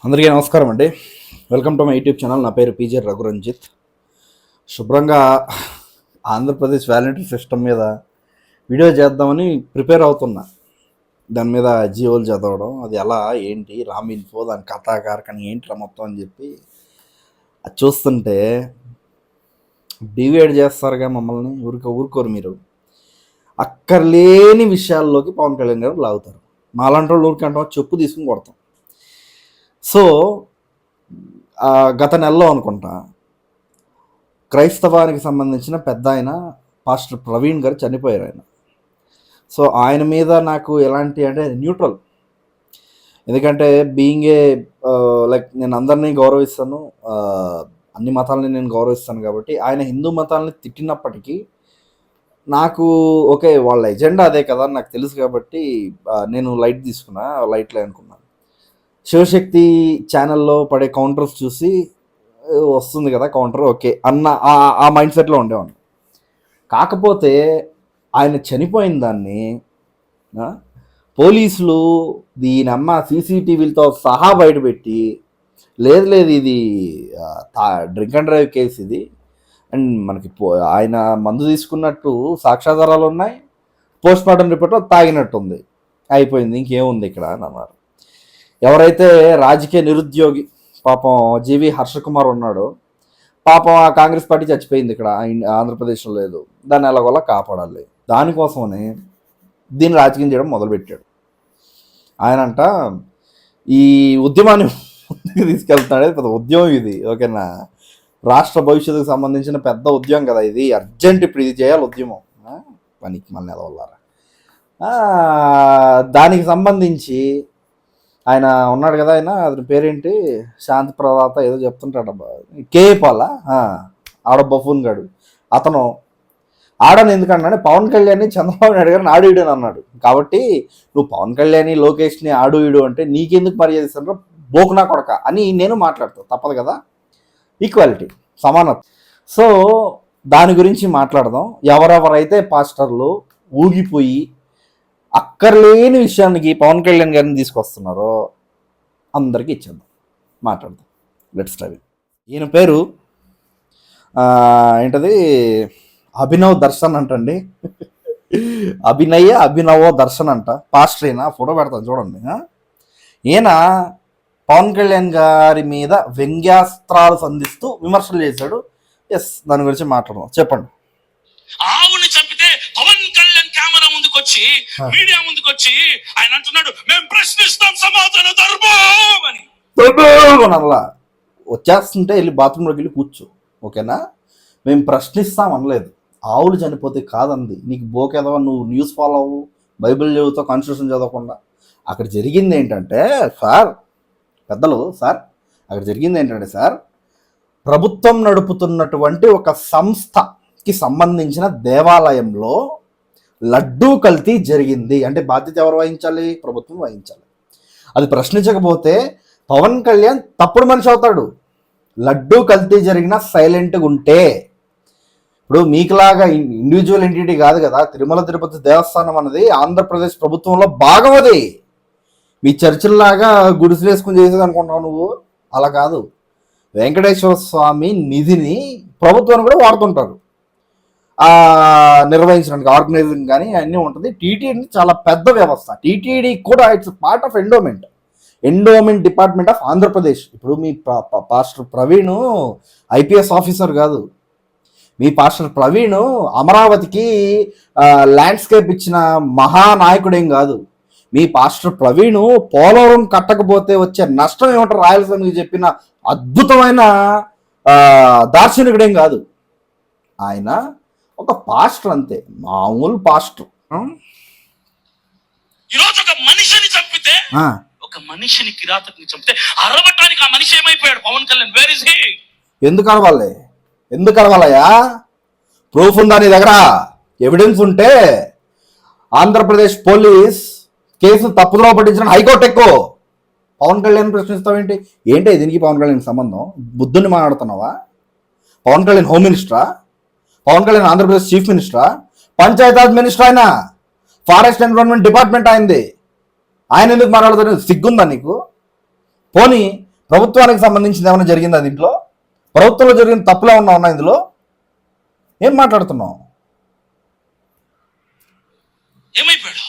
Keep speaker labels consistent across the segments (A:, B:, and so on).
A: అందరికీ నమస్కారం అండి. Welcome to my YouTube channel. నా పేరు పీజే రఘురంజిత్. శుభ్రంగా ఆంధ్రప్రదేశ్ వాలంటరీ సిస్టమ్ మీద వీడియో చేద్దామని ప్రిపేర్ అవుతున్నా. దాని మీద జియోలు చదవడం, అది ఎలా ఏంటి రామ్ ఇన్ఫో, దాని కథాకారకని ఏంటి మొత్తం అని చెప్పి అది చూస్తుంటే డివైడ్ చేస్తారుగా మమ్మల్ని. ఊరుకోరు మీరు. అక్కర్లేని విషయాల్లోకి పవన్ కళ్యాణ్ గారు లాగుతారు. మాలాంటి వాళ్ళు ఊరికంటాం చెప్పు తీసుకుని కొడతాం. సో గత నెలలో అనుకుంటా క్రైస్తవానికి సంబంధించిన పెద్ద ఆయన పాస్టర్ ప్రవీణ్ గారు చనిపోయారు. సో ఆయన మీద నాకు ఎలాంటి అంటే న్యూట్రల్, ఎందుకంటే బీయింగ్ ఏ లైక్ నేను అందరినీ గౌరవిస్తాను, అన్ని మతాలని నేను గౌరవిస్తాను. కాబట్టి ఆయన హిందూ మతాలని తిట్టినప్పటికీ నాకు ఓకే, వాళ్ళ ఎజెండా అదే కదా నాకు తెలుసు. కాబట్టి నేను లైట్లో అనుకున్నాను. శివశక్తి ఛానల్లో పడే కౌంటర్స్ చూసి వస్తుంది కదా కౌంటర్, ఓకే అన్న ఆ మైండ్ సెట్లో ఉండేవాడిని. కాకపోతే ఆయన చనిపోయిన దాన్ని పోలీసులు దీనమ్మ సీసీటీవీలతో సహా బయటపెట్టి, లేదు ఇది డ్రింక్ అండ్ డ్రైవ్ కేసు ఇది, అండ్ మనకి ఆయన మందు తీసుకున్నట్టు సాక్ష్యాధారాలు ఉన్నాయి, పోస్ట్ మార్టం రిపోర్ట్లో తాగినట్టుంది, అయిపోయింది, ఇంకేముంది ఇక్కడ అని అన్నారు. ఎవరైతే రాజకీయ నిరుద్యోగి పాపం జీవి హర్షకుమార్ ఉన్నాడో, పాపం ఆ కాంగ్రెస్ పార్టీ చచ్చిపోయింది ఇక్కడ ఆంధ్రప్రదేశ్లో లేదు, దాన్ని ఎలాగోలా కాపాడాలి, దానికోసమని దీన్ని రాజకీయం చేయడం మొదలుపెట్టాడు. ఆయనంట ఈ ఉద్యమాన్ని ముందుకు తీసుకెళ్తున్నాడు. పెద్ద ఉద్యమం ఇది, ఓకేనా, రాష్ట్ర భవిష్యత్తుకు సంబంధించిన పెద్ద ఉద్యమం కదా ఇది, అర్జెంట్ ఇప్పుడు ఇది చేయాలి ఉద్యమం, పనికి మళ్ళీ ఎదవల్లారా. దానికి సంబంధించి ఆయన ఉన్నాడు కదా, ఆయన అతని పేరేంటి, శాంతి ప్రదాత ఏదో చెప్తుంటాడబ్బా, కేపాల ఆడ బఫూన్ గాడు. అతను ఆడని ఎందుకన్నాడు, పవన్ కళ్యాణ్ని చంద్రబాబు నాయుడు గారిని ఆడు ఈడు అని అన్నాడు. కాబట్టి నువ్వు పవన్ కళ్యాణ్ని లోకేష్ని ఆడు ఈడు అంటే నీకెందుకు మర్యాద ఇస్తారో బోకునా కొడక అని నేను మాట్లాడతాను, తప్పదు కదా, ఈక్వాలిటీ, సమానత. సో దాని గురించి మాట్లాడదాం. ఎవరెవరైతే పాస్టర్లు ఊగిపోయి అక్కర్లేని విషయానికి పవన్ కళ్యాణ్ గారిని తీసుకొస్తున్నారో అందరికీ ఇచ్చేద్దాం, మాట్లాడదాం. Let's start. ఈయన పేరు ఏంటది, అభినవ్ దర్శన్ అంటండి. అభినవో దర్శన్ అంట. పాస్టర్ ఈయన, ఫోటో పెడతాను చూడండి. ఈయన పవన్ కళ్యాణ్ గారి మీద వ్యంగ్యాస్త్రాలు సంధిస్తూ విమర్శలు చేశాడు. ఎస్, దాని గురించి మాట్లాడదాం. చెప్పండి.
B: ఆవుని చంపితే పవన్ కళ్యాణ్ కెమెరా ముందుకొచ్చి మీడియా ముందుకొచ్చి ఆయన అంటున్నాడు, మేము ప్రశ్నిస్తాం సమాధాన ధర్మం అని.
A: అలా వచ్చేస్తుంటే వెళ్ళి బాత్రూంలోకి వెళ్ళి కూర్చో, ఓకేనా. మేము ప్రశ్నిస్తాం అనలేదు, ఆవులు చనిపోతే కాదంది. నీకు బోకేదవా, నువ్వు న్యూస్ ఫాలో అవ్వు, బైబిల్ చదువుతావు, కాన్స్టిట్యూషన్ చదవకుండా. అక్కడ జరిగింది ఏంటంటే సార్, పెద్దలు సార్, అక్కడ జరిగింది ఏంటంటే సార్, ప్రభుత్వం నడుపుతున్నటువంటి ఒక సంస్థకి సంబంధించిన దేవాలయంలో లడ్డూ కల్తీ జరిగింది అంటే బాధ్యత ఎవరు వహించాలి? ప్రభుత్వం వహించాలి. అది ప్రశ్నించకపోతే పవన్ కళ్యాణ్ తప్పుడు మనిషి అవుతాడు. లడ్డూ కల్తీ జరిగిన సైలెంట్గా ఉంటే, ఇప్పుడు మీకులాగా ఇండివిజువల్ ఎంటిటీ కాదు కదా, తిరుమల తిరుపతి దేవస్థానం అన్నది ఆంధ్రప్రదేశ్ ప్రభుత్వంలో భాగం. అది మీ చర్చిల్లాగా గుడిసెలు వేసుకుని చేసేది అనుకుంటున్నావు నువ్వు, అలా కాదు. వెంకటేశ్వర స్వామి నిధిని ప్రభుత్వాన్ని కూడా వాడుతుంటారు నిర్వహించడానికి, ఆర్గనైజింగ్ కానీ అన్నీ ఉంటుంది. టీటీడీ చాలా పెద్ద వ్యవస్థ. టీటీడీ కూడా it's part of endowment department of Andhra Pradesh. ఇప్పుడు మీ పాస్టర్ ప్రవీణ్ ఐపీఎస్ ఆఫీసర్ కాదు, మీ పాస్టర్ ప్రవీణ్ అమరావతికి ల్యాండ్స్కేప్ ఇచ్చిన మహానాయకుడేం కాదు. మీ పాస్టర్ ప్రవీణ్ పోలవరం కట్టకపోతే వచ్చే నష్టం ఏమంటారు రాయలసీమకి చెప్పిన అద్భుతమైన దార్శనికుడేం కాదు. ఆయన ఒక పాస్టర్ అంతే, మామూలు పాస్టర్.
B: ఈరోజు ఒక మనిషిని చంపితే, ఒక మనిషిని కిరాతకుని చంపితే అరవటానికి ఆ మనిషి ఏమైపోయాడు? Pawan Kalyan where is he?
A: ఎందుకు అరవాలయ్యా? ప్రూఫ్ ఉందా నీ దగ్గర? ఎవిడెన్స్ ఉంటే ఆంధ్రప్రదేశ్ పోలీస్ కేసు తప్పుదోవ పట్టించిన హైకోర్టు ఎక్కువ. పవన్ కళ్యాణ్ ప్రశ్నిస్తావేంటి? ఏంటి దీనికి పవన్ కళ్యాణ్ సంబంధం? బుద్ధుని మాట్లాడుతున్నావా? పవన్ కళ్యాణ్ హోమ్ మినిస్టరా? పవన్ కళ్యాణ్ ఆంధ్రప్రదేశ్ చీఫ్ మినిస్టరా? పంచాయతీరాజ్ మినిస్టర్ ఆయన, ఫారెస్ట్ ఎన్విరాన్మెంట్ డిపార్ట్మెంట్ అయింది. ఆయన ఎందుకు మాట్లాడుతున్నారు? సిగ్గుందా నీకు? పోనీ ప్రభుత్వానికి సంబంధించింది ఏమైనా జరిగిందా దీంట్లో? ప్రభుత్వంలో జరిగిన తప్పులు ఏమన్నా ఉన్నాయి ఇందులో? ఏం మాట్లాడుతున్నావు?
B: ఏమైపోయాడు?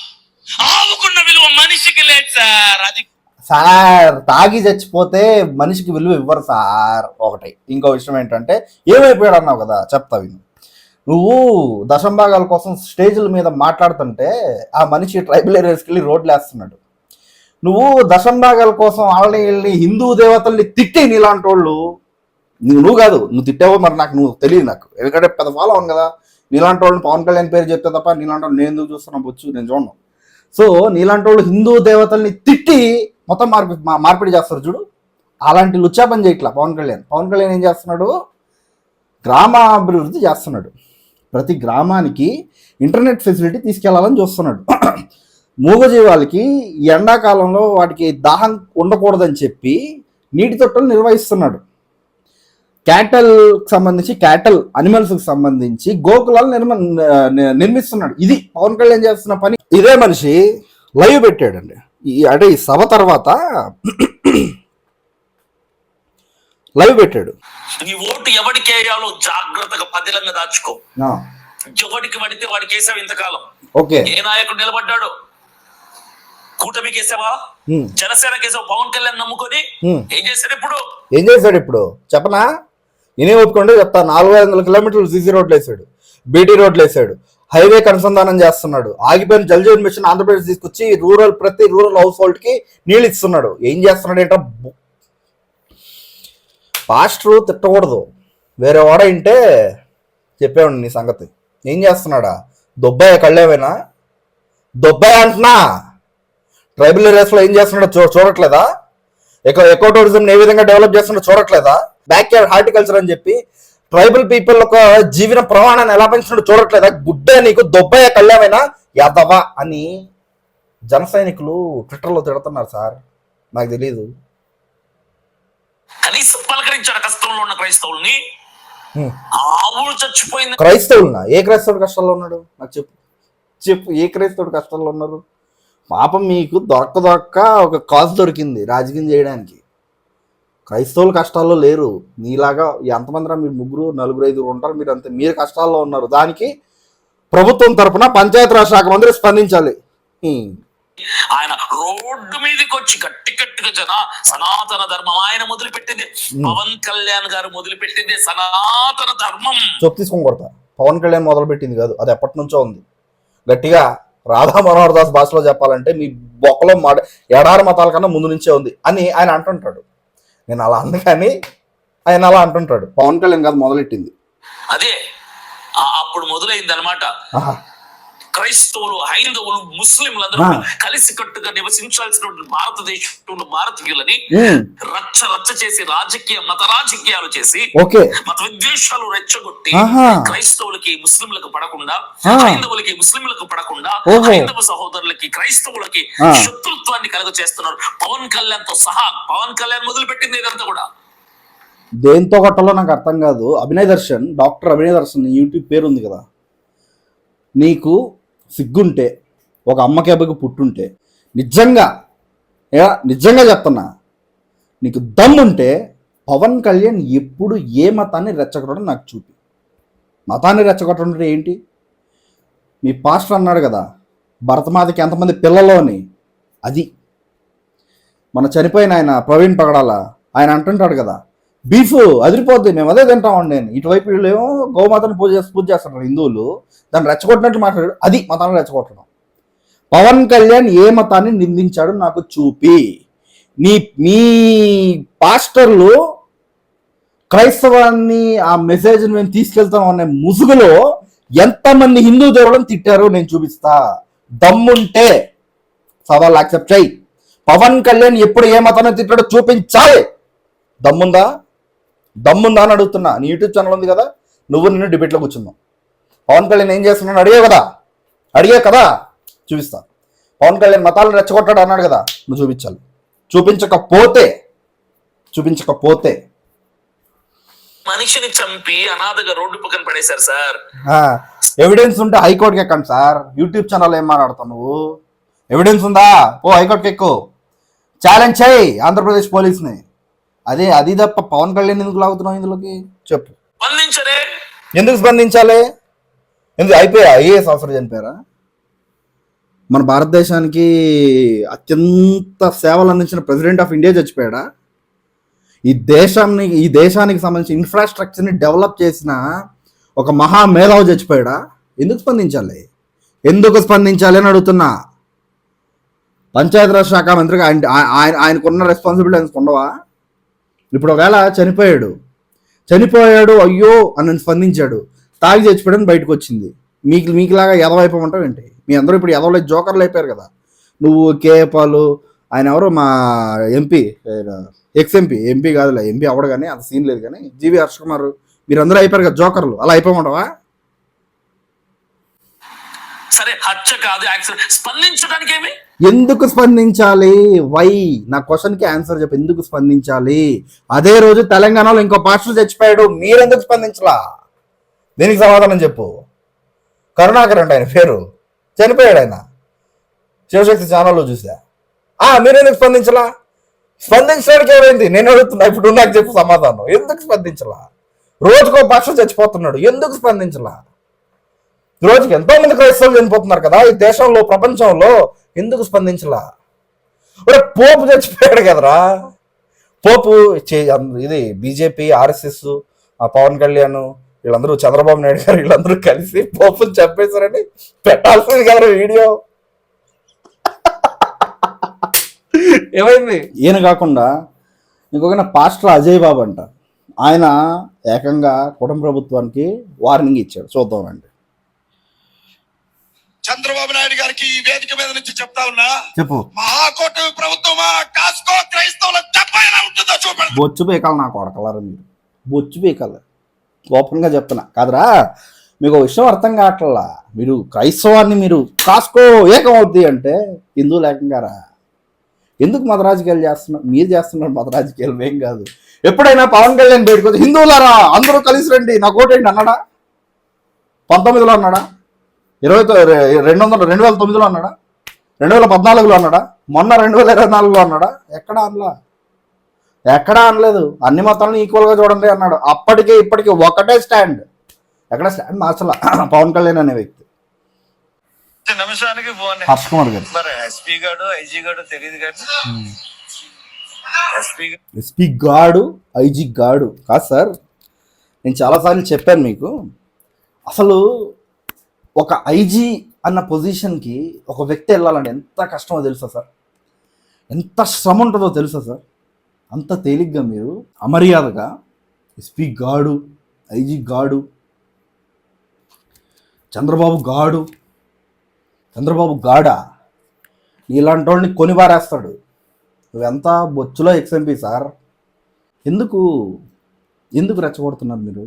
B: ఆవుకున్న విలువ మనిషికి లేదు సార్. అది
A: సార్, తాగి చచ్చిపోతే మనిషికి విలువ ఇవ్వరు సార్. ఒకటి. ఇంకో విషయం ఏంటంటే, ఏమైపోయాడు అన్నావు కదా, చెప్తా విను. నువ్వు దశంభాగాల కోసం స్టేజ్ల మీద మాట్లాడుతుంటే ఆ మనిషి ట్రైబల్ ఏరియాస్కి వెళ్ళి రోడ్లు వేస్తున్నాడు. నువ్వు దశంభాగాల కోసం వాళ్ళని హిందూ దేవతల్ని తిట్టి నీలాంటి వాళ్ళు, నువ్వు కాదు, నువ్వు తిట్టావో మరి నువ్వు తెలియదు నాకు, ఎందుకంటే పెద్ద ఫాలో అవును కదా. నీలాంటి వాళ్ళని పవన్ కళ్యాణ్ పేరు చెప్తే తప్ప నీలాంటి వాళ్ళు నేను ఎందుకు చూస్తున్నా బొచ్చు, నేను చూడను. సో నీలాంటి వాళ్ళు హిందూ దేవతల్ని తిట్టి మొత్తం మార్పిడి చేస్తారు చూడు, అలాంటి లుచ్చా పని చేయట్లా పవన్ కళ్యాణ్. పవన్ కళ్యాణ్ ఏం చేస్తున్నాడు? గ్రామాభివృద్ధి చేస్తున్నాడు. ప్రతి గ్రామానికి ఇంటర్నెట్ ఫెసిలిటీ తీసుకెళ్లాలని చూస్తున్నాడు. మూగజీవాలకి ఎండాకాలంలో వాటికి దాహం ఉండకూడదని చెప్పి నీటి తొట్టలు నిర్వహిస్తున్నాడు. క్యాటల్ అనిమల్స్కి సంబంధించి గోకులాలు నిర్మిస్తున్నాడు. ఇది పవన్ కళ్యాణ్ చేస్తున్న పని. ఇదే మనిషి లైవ్ పెట్టాడండి, అంటే ఈ సభ తర్వాత లైవ్ పెట్టాడు.
B: నీ ఓటు ఎవరికి వేయాలో జాగ్రత్తగా పదిలంగా దాచుకో. ఎవరికి పడితే వాడికి వేసావు ఇంతకాలం.
A: ఓకే,
B: ఏ నాయకుడు నిలబడ్డాడు? కూటమికి వేసావా? జనసేనకి వేసావు? పవన్ కళ్యాణ్ నమ్ముకొని ఏం చేశాడు ఇప్పుడు చెప్పనా? నేనే ఒప్పుకుంటే చెప్తా. 400 కిలోమీటర్లు సీసీ రోడ్లు వేసాడు, బీటీ రోడ్లు వేసాడు, హైవేకి అనుసంధానం చేస్తున్నాడు. ఆగిపోయిన జల్ జీవన్ మిషన్ ఆంధ్రప్రదేశ్ తీసుకొచ్చి ప్రతి రూరల్ హౌస్ హోల్డ్ కి నీళ్ళు ఇస్తున్నాడు. ఏం చేస్తున్నాడు ఏంటో. పాస్టర్ తిట్టకూడదు, వేరే వాడ ఇంటే చెప్పేవాడు నీ సంగతి. ఏం చేస్తున్నాడా? దొబ్బాయ కళ్ళేమైనా? దొబ్బాయ అంటున్నా. ట్రైబల్ ఏరియాస్లో ఏం చేస్తున్నాడో చూడట్లేదా? ఎకో టూరిజం ఏ విధంగా డెవలప్ చేస్తున్నాడో చూడట్లేదా? బ్యాక్ యార్డ్ హార్టికల్చర్ అని చెప్పి ట్రైబల్ పీపుల్ ఒక జీవన ప్రమాణాన్ని ఎలా పెంచినట్టు చూడట్లేదా? గుడ్డే నీకు దొబ్బాయ కళ్యామైనా యాదవా అని జన సైనికులు ట్విట్టర్లో తిడుతున్నారు సార్. నాకు తెలీదు. కనీసం పలకరించాడు కష్టంలో ఉన్న క్రైస్తవుల్ని. ఆవులు చచ్చిపోయింది.
A: క్రైస్తవులున్నా? ఏ క్రైస్తవుడు కష్టాల్లో ఉన్నాడు నాకు చెప్పు. ఏ క్రైస్తవుడు కష్టాల్లో ఉన్నారు? పాపం మీకు దొరక్క ఒక కాజ్ దొరికింది రాజకీయం చేయడానికి. క్రైస్తవులు కష్టాల్లో లేరు. నీలాగా ఎంతమంది మీరు 3, 4, 5 ఉంటారు, మీరు అంతే. మీరు కష్టాల్లో ఉన్నారు. దానికి ప్రభుత్వం తరఫున పంచాయతీరాజ్ శాఖ మంత్రి స్పందించాలి.
B: ఆయన రోడ్డు మీదకి వచ్చి గట్టిగా సనాతన ధర్మం ఆయన మొదలుపెట్టింది. పవన్ కళ్యాణ్ గారు మొదలుపెట్టింది సనాతన ధర్మం.
A: చెప్పు తీసుకొని కొడతా. పవన్ కళ్యాణ్ మొదలుపెట్టింది కాదు, అది ఎప్పటి నుంచో ఉంది. గట్టిగా రాధా మనోహర్ దాస్ భాషలో చెప్పాలంటే మీ బొక్కలో ఎడారి మతాల కన్నా ముందు నుంచే ఉంది అని ఆయన అంటుంటాడు. నేను అలా అందుకని ఆయన అలా అంటుంటాడు. పవన్ కళ్యాణ్ కాదు మొదలెట్టింది.
B: అదే అప్పుడు మొదలైంది అనమాట. క్రైస్తవులు, హైందవులు, ముస్లింలందరూ కలిసి కట్టుగా నివసించాల్సిన భారతదేశంలో భారతీయులని రచ్చ చేసి మత రాజకీయాలు చేసి మత విద్వేషాలు రెచ్చగొట్టి క్రైస్తవులకి ముస్లింలకు పడకుండా, హైందవులకి ముస్లింలకు పడకుండా, హైందవ సహోదరులకి క్రైస్తవులకి శత్రుత్వాన్ని కలుగ చేస్తున్నారు. పవన్ కళ్యాణ్ తో సహా. పవన్ కళ్యాణ్ మొదలుపెట్టింది ఇదంతా కూడా.
A: దేంతో కొట్టాలో నాకు అర్థం కాదు. డాక్టర్ అభినయ్ దర్శన్ యూట్యూబ్ పేరు ఉంది కదా. నీకు సిగ్గుంటే, ఒక అమ్మకి అబ్బకి పుట్టుంటే, నిజంగా చెప్తున్నా, నీకు దమ్ముంటే పవన్ కళ్యాణ్ ఎప్పుడు ఏ మతాన్ని రెచ్చగొట్టడం నాకు చూపి. మతాన్ని రెచ్చగొట్టడం అంటే ఏంటి? మీ పాస్టర్ అన్నాడు కదా, భరతమాతకి ఎంతమంది పిల్లలు అని. అది మన చనిపోయిన ఆయన ప్రవీణ్ పగడాల ఆయన అంటుంటాడు కదా, బీఫ్ అదిరిపోద్ది, మేము అదే తింటామండి. నేను ఇటువైపు వీళ్ళేమో గోమాతను పూజ చేస్తుంటారు హిందువులు, దాన్ని రెచ్చగొట్టినట్టు మాట్లాడాడు. అది మతాన్ని రెచ్చగొట్టడం. పవన్ కళ్యాణ్ ఏ మతాన్ని నిందించాడు నాకు చూపి. మీ పాస్టర్లు క్రైస్తవాన్ని ఆ మెసేజ్ని మేము తీసుకెళ్తాం అనే ముసుగులో ఎంతమంది హిందూ దేవుళ్ళని తిట్టారో నేను చూపిస్తా. దమ్ముంటే సవాల్ యాక్సెప్ట్ చేయి. పవన్ కళ్యాణ్ ఎప్పుడు ఏ మతాన్ని తిట్టాడో చూపించాలి. దమ్ముందా అని అడుగుతున్నా. నీ యూట్యూబ్ ఛానల్ ఉంది కదా, నిన్ను డిబేట్లో కూర్చున్నావు. పవన్ కళ్యాణ్ ఏం చేస్తున్నాడు అడిగే కదా చూపిస్తా. పవన్ కళ్యాణ్ మతాలను రెచ్చగొట్టాడు అన్నాడు కదా, నువ్వు చూపించాలి. చూపించకపోతే
B: మనిషిని చంపి అనాథగా రోడ్డు పక్కన పడేశారు సార్.
A: ఎవిడెన్స్ ఉంటే హైకోర్టుకి ఎక్కండి సార్. యూట్యూబ్ ఛానల్ ఏం మాట్లాడతావు నువ్వు? ఎవిడెన్స్ ఉందా? హైకోర్టుకి ఎక్కువ ఛాలెంజ్ చేయి ఆంధ్రప్రదేశ్ పోలీస్ని. అది తప్ప పవన్ కళ్యాణ్ ఎందుకు లాగుతున్నావు ఇందులోకి చెప్పు.
C: స్పందించరే.
A: ఎందుకు స్పందించాలి? ఎందుకు అయిపోయా ఐఏఎస్ ఆఫీసర్ చనిపోయారా? మన భారతదేశానికి అత్యంత సేవలు అందించిన ప్రెసిడెంట్ ఆఫ్ ఇండియా చచ్చిపోయాడా? ఈ దేశానికి సంబంధించిన ఇన్ఫ్రాస్ట్రక్చర్ని డెవలప్ చేసిన ఒక మహా మేధావి చచ్చిపోయాడా? ఎందుకు స్పందించాలి అని అడుగుతున్నా. పంచాయతీరాజ్ శాఖ మంత్రిగా ఆయనకున్న రెస్పాన్సిబిలిటీ ఆయనకు ఉండవా? ఇప్పుడు ఒకవేళ చనిపోయాడు అయ్యో అని స్పందించాడు, తాగి చచ్చిపోయాడని బయటకు వచ్చింది. మీకులాగా ఎదవైపోమంటావు ఏంటి? మీ అందరూ ఇప్పుడు ఎదవలే జోకర్లు అయిపోయారు కదా. నువ్వు కేపాలు, ఆయన ఎవరు మా ఎంపీ, ఎంపీ కాదులే, ఎంపీ అవ్వడు కానీ అంత సీన్ లేదు కానీ, జీవి హర్ష కుమార్, మీరందరూ అయిపోయారు కదా జోకర్లు. అలా అయిపోమంటావా?
C: సరే హత్య కాదు, స్పందించడానికి ఏమి?
A: ఎందుకు స్పందించాలి? వై? నా క్వశ్చన్కి ఆన్సర్ చెప్పు. ఎందుకు స్పందించాలి? అదే రోజు తెలంగాణలో ఇంకో పాస్టర్ చచ్చిపోయాడు, మీరెందుకు స్పందించలా? దీనికి సమాధానం చెప్పు. కరుణాకర్ అంటే ఆయన పేరు, చనిపోయాడు ఆయన. శివశక్తి ఛానల్లో చూసా. మీరెందుకు స్పందించలా? స్పందించడానికి ఏమైంది నేను అడుగుతున్నా. ఇప్పుడు నాకు చెప్పు సమాధానం. ఎందుకు స్పందించలా? రోజుకో పాస్టర్ చచ్చిపోతున్నాడు, ఎందుకు స్పందించలా? రోజుకి ఎంతో మంది క్రైస్తవులు చనిపోతున్నారు కదా ఈ దేశంలో, ప్రపంచంలో, ఎందుకు స్పందించలా? పోపు చచ్చిపోయాడు కదరా. పోపు ఇది బీజేపీ, ఆర్ఎస్ఎస్, పవన్ కళ్యాణ్ వీళ్ళందరూ, చంద్రబాబు నాయుడు గారు వీళ్ళందరూ కలిసి పోపుని చంపేశారని పెట్టాల్సింది కదరా వీడియో. ఏమైంది? ఈయన కాకుండా ఇంకొక పాస్టర్ అజయ్ బాబు అంట, ఆయన ఏకంగా కుటుంబ ప్రభుత్వానికి వార్నింగ్ ఇచ్చాడు. చూద్దామండి.
D: చంద్రబాబు నాయుడు గారికి ఈ వేదిక మీద నుంచి చెప్తా ఉన్నా,
A: చెప్పు.
D: మహాకోటి ప్రభుత్వమా, కాస్కో క్రైస్తవుల దెబ్బ ఎలా ఉంటుందో చూపండి.
A: బొచ్చు పీకాలి నా కొడకలారు, మీరు బొచ్చు పీకాలి. ఓపెన్గా చెప్తున్నా కాదురా. మీకు ఒక విషయం అర్థం కావట్లా. మీరు క్రైస్తవాన్ని మీరు కాస్కో ఏకమవుద్ది అంటే హిందువులు ఏకంగారా? ఎందుకు మత రాజకీయాలు చేస్తున్నారు? మీరు చేస్తున్నారు మత రాజకీయాలు, ఏం కాదు. ఎప్పుడైనా పవన్ కళ్యాణ్ బయటకు వచ్చి హిందువులారా అందరూ కలిసి రండి నాకు ఓటేయండి అన్నాడా? 19లో అన్నాడా? 2009లో అన్నాడా? 2014లో అన్నాడా? మొన్న 2024లో అన్నాడా? ఎక్కడా అనలేదు. అన్ని మతాలను ఈక్వల్గా చూడండి అన్నాడు. అప్పటికే ఇప్పటికీ ఒకటే స్టాండ్. ఎక్కడ స్టాండ్ మార్చలా పవన్ కళ్యాణ్ అనే వ్యక్తి.
D: నిమిషానికి
A: హర్ష కుమార్ గారు,
D: ఎస్పీ గాడు, ఐజీ గాడు తెలియదు కానీ
A: ఎస్పీ గాడు, ఐజీ గాడు కాదు సార్. నేను చాలాసార్లు చెప్పాను మీకు, అసలు ఒక ఐజీ అన్న పొజిషన్కి ఒక వ్యక్తి వెళ్ళాలంటే ఎంత కష్టమో తెలుసా సార్? ఎంత శ్రమ ఉంటుందో తెలుసా సార్? అంత తేలిగ్గా మీరు అమర్యాదగా ఎస్పీ గాడు, ఐజీ గాడు, చంద్రబాబు గాడా ఇలాంటి వాళ్ళని కొనివారేస్తాడు. నువ్వెంత బొచ్చులో ఎక్స్ఎంపీ సార్. ఎందుకు రెచ్చగొడుతున్నారు మీరు?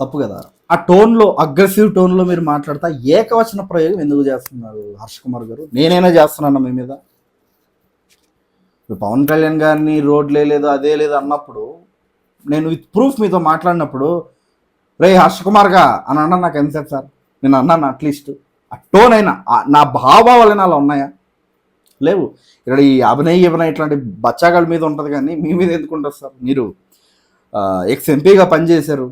A: తప్పు కదా. ఆ టోన్లో, అగ్రెసివ్ టోన్లో మీరు మాట్లాడతా ఏకవచన ప్రయోగం ఎందుకు చేస్తున్నారు హర్ష కుమార్ గారు? నేనైనా చేస్తున్నాను మీ మీద. పవన్ కళ్యాణ్ గారిని రోడ్లే లేదు అదే లేదు అన్నప్పుడు, నేను విత్ ప్రూఫ్ మీతో మాట్లాడినప్పుడు రే హర్ష కుమార్గా అని అన్నా నాకు ఎంతసేపు సార్? నేను అన్నాను అట్లీస్ట్ ఆ టోన్ అయినా, నా భావాలైనా అలా ఉన్నాయా? లేవు. ఇక్కడ ఈ అభినయ్ ఇట్లాంటి బచ్చాగాళ్ళ మీద ఉంటుంది కానీ మీ మీద ఎందుకు ఉంటుంది సార్? మీరు ఎక్స్ఎంపీగా పనిచేశారు,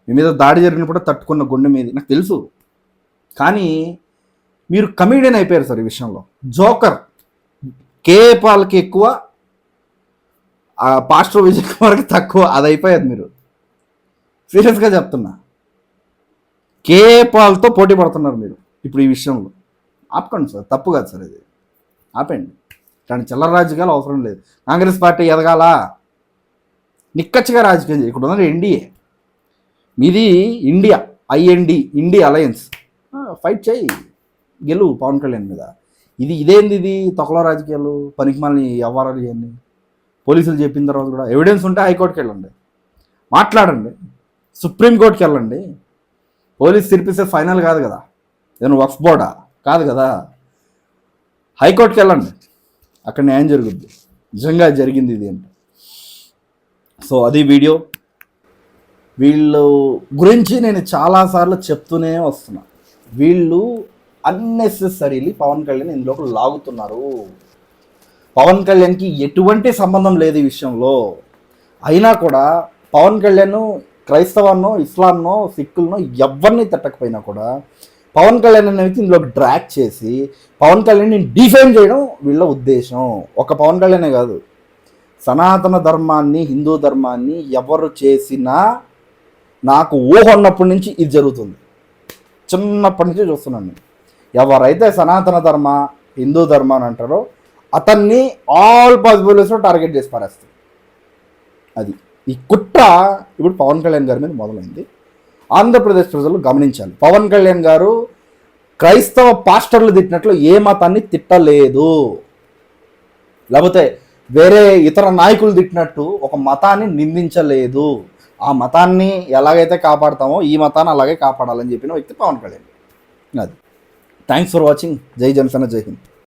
A: మీ మీద దాడి జరిగినప్పుడు తట్టుకున్న గుండె మీద నాకు తెలుసు. కానీ మీరు కమీడియన్ అయిపోయారు సార్ ఈ విషయంలో. జోకర్. కేపాల్కి ఎక్కువ, పాస్టర్ విజయ్ కుమార్కి తక్కువ, అది అయిపోయారు మీరు. సీరియస్గా చెప్తున్నా. కేపాల్తో పోటీ పడుతున్నారు మీరు ఇప్పుడు ఈ విషయంలో. ఆపుకోండి సార్, తప్పు కాదు సార్ ఇది, ఆపండి. కానీ చిల్లర రాజకీయాలు అవసరం లేదు. కాంగ్రెస్ పార్టీ ఎదగాల, నిక్కచ్చిగా రాజకీయం చేయ. ఇక్కడ ఉన్నది ఎన్డీఏ, మీది ఇండియా, ఇండియా అలయన్స్. ఫైట్ చేయి, గెలువు పవన్ కళ్యాణ్ మీద. ఇదేంది తొక్కలో రాజకీయాలు, పనికిమాలని వ్యవహారాలు చేయండి. పోలీసులు చెప్పిన తర్వాత కూడా ఎవిడెన్స్ ఉంటే హైకోర్టుకి వెళ్ళండి, మాట్లాడండి, సుప్రీంకోర్టుకి వెళ్ళండి. పోలీస్ తీర్పిస్తే ఫైనల్ కాదు కదా, ఏదైనా వక్ఫ్ బోర్డా కాదు కదా. హైకోర్టుకి వెళ్ళండి, అక్కడ న్యాయం జరుగుద్ది. నిజంగా జరిగింది ఇది అంటే. సో అది వీడియో. వీళ్ళు గురించి నేను చాలాసార్లు చెప్తూనే వస్తున్నా. వీళ్ళు అన్నెసెసరీలీ పవన్ కళ్యాణ్ ఇందులోకి లాగుతున్నారు. పవన్ కళ్యాణ్కి ఎటువంటి సంబంధం లేదు ఈ విషయంలో. అయినా కూడా పవన్ కళ్యాణ్ క్రైస్తవాన్నో ఇస్లాంనో సిక్కులనో ఎవరిని తిట్టకపోయినా కూడా పవన్ కళ్యాణ్ అనే వ్యక్తి ఇందులోకి డ్రాక్ చేసి పవన్ కళ్యాణ్ని డిఫైన్ చేయడం వీళ్ళ ఉద్దేశం. ఒక పవన్ కళ్యాణే కాదు, సనాతన ధర్మాన్ని హిందూ ధర్మాన్ని ఎవరు చేసినా నాకు ఊహ ఉన్నప్పటి నుంచి ఇది జరుగుతుంది. చిన్నప్పటి నుంచి చూస్తున్నాను నేను. ఎవరైతే సనాతన ధర్మ హిందూ ధర్మ అని అంటారో అతన్ని ఆల్ పాసిబిలిటీస్లో టార్గెట్ చేసి పారేస్తుంది. అది ఈ కుట్ర ఇప్పుడు పవన్ కళ్యాణ్ గారి మీద మొదలైంది. ఆంధ్రప్రదేశ్ ప్రజలు గమనించాలి, పవన్ కళ్యాణ్ గారు క్రైస్తవ పాస్టర్లు తిట్టినట్లు ఏ మతాన్ని తిట్టలేదు, లేకపోతే వేరే ఇతర నాయకులు తిట్టినట్టు ఒక మతాన్ని నిందించలేదు. ఆ మతాన్ని ఎలాగైతే కాపాడతామో ఈ మతాన్ని అలాగే కాపాడాలని చెప్పిన వ్యక్తి పవన్ కళ్యాణ్. అది. Thanks for watching. జై జనసేన, జై హింద్.